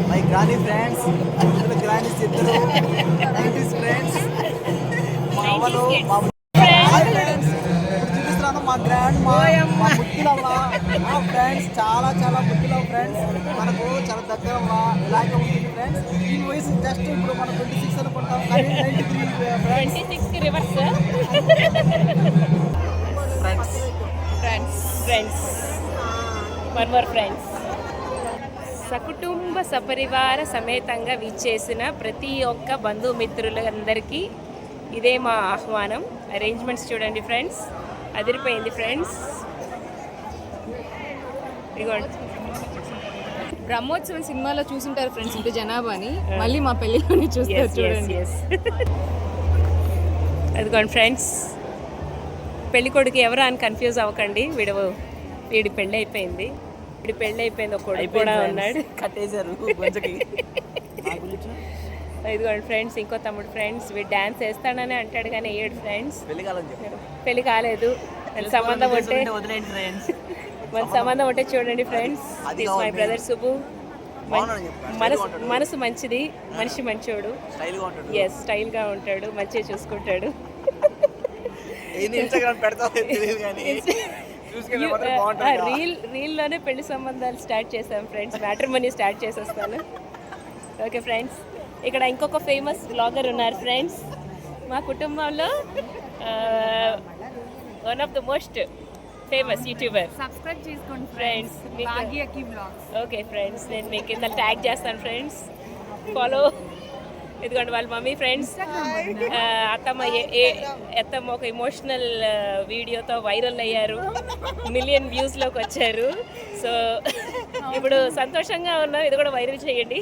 My granny friends, ఇద్దరు granny's, ఇద్దరు 90s friends. మా అవ్వలు మా ఫ్రెండ్స్ చూపిస్తున్నాను. మా గ్రాండ్ మా ముద్దులవ్వ, మా ఫ్రెండ్స్ చాలా చాలా ముద్దులవ్వ ఫ్రెండ్స్. మనకు చాలా దగ్గర ఇలాగే ఉంటుంది ఫ్రెండ్స్. ఈ వయసు జస్ట్ ఇప్పుడు మనం 26 అనుకుంటాం, కానీ 93 26 రివర్స్. Friends friends one more friends. సకుటుంబ సపరివార సమేతంగా విచ్చేసిన ప్రతి ఒక్క బంధుమిత్రులందరికీ ఇదే మా ఆహ్వానం. అరేంజ్మెంట్స్ చూడండి ఫ్రెండ్స్, అదిరిపోయింది ఫ్రెండ్స్. ఇదిగోండి, బ్రహ్మోత్సవం సినిమాలో చూసుంటారు ఫ్రెండ్స్ ఇంత జనాభాని, మళ్ళీ మా పెళ్ళిలోనే చూస్తారు చూడండి. అదిగోండి ఫ్రెండ్స్, పెళ్లి కొడుకు ఎవరు అని కన్ఫ్యూజ్ అవ్వకండి. వీడి పెళ్ళి అయిపోయింది, ఒక కొడుకు కూడా ఉన్నాడు. కట్టేశారు. ఇదిగోండి ఫ్రెండ్స్, ఇంకో తమ్ముడు ఫ్రెండ్స్. వీడు డాన్స్ వేస్తాడని అంటాడు కానీ వేయడు ఫ్రెండ్స్. పెళ్లి కాలేదు. మన సంబంధం ఉంటే చూడండి ఫ్రెండ్స్. My brother Subbu. మనసు మంచిది, మనిషి మంచోడు. ఎస్, స్టైల్గా ఉంటాడు, మంచిగా చూసుకుంటాడు. రీల్లోనే పెళ్లి సంబంధాలు స్టార్ట్ చేసాం ఫ్రెండ్స్. మ్యాట్రిమోనీ స్టార్ట్ చేసేస్తాను. ఓకే ఫ్రెండ్స్, ఇక్కడ ఇంకొక ఫేమస్ బ్లాగర్ ఉన్నారు ఫ్రెండ్స్ మా కుటుంబంలో. One of the most famous YouTuber. Subscribe చేసుకోండి ఫ్రెండ్స్. ఓకే ఫ్రెండ్స్, నేను మీకు కింద ట్యాగ్ చేస్తాను ఫ్రెండ్స్, ఫాలో. ఇదిగోండి వాళ్ళ మమ్మీ ఫ్రెండ్స్. అత్తమ్మ ఒక ఎమోషనల్ వీడియోతో వైరల్ అయ్యారు, 1 million వ్యూస్లోకి వచ్చారు. సో ఇప్పుడు సంతోషంగా ఉన్నాం, ఇది కూడా వైరల్ చేయండి.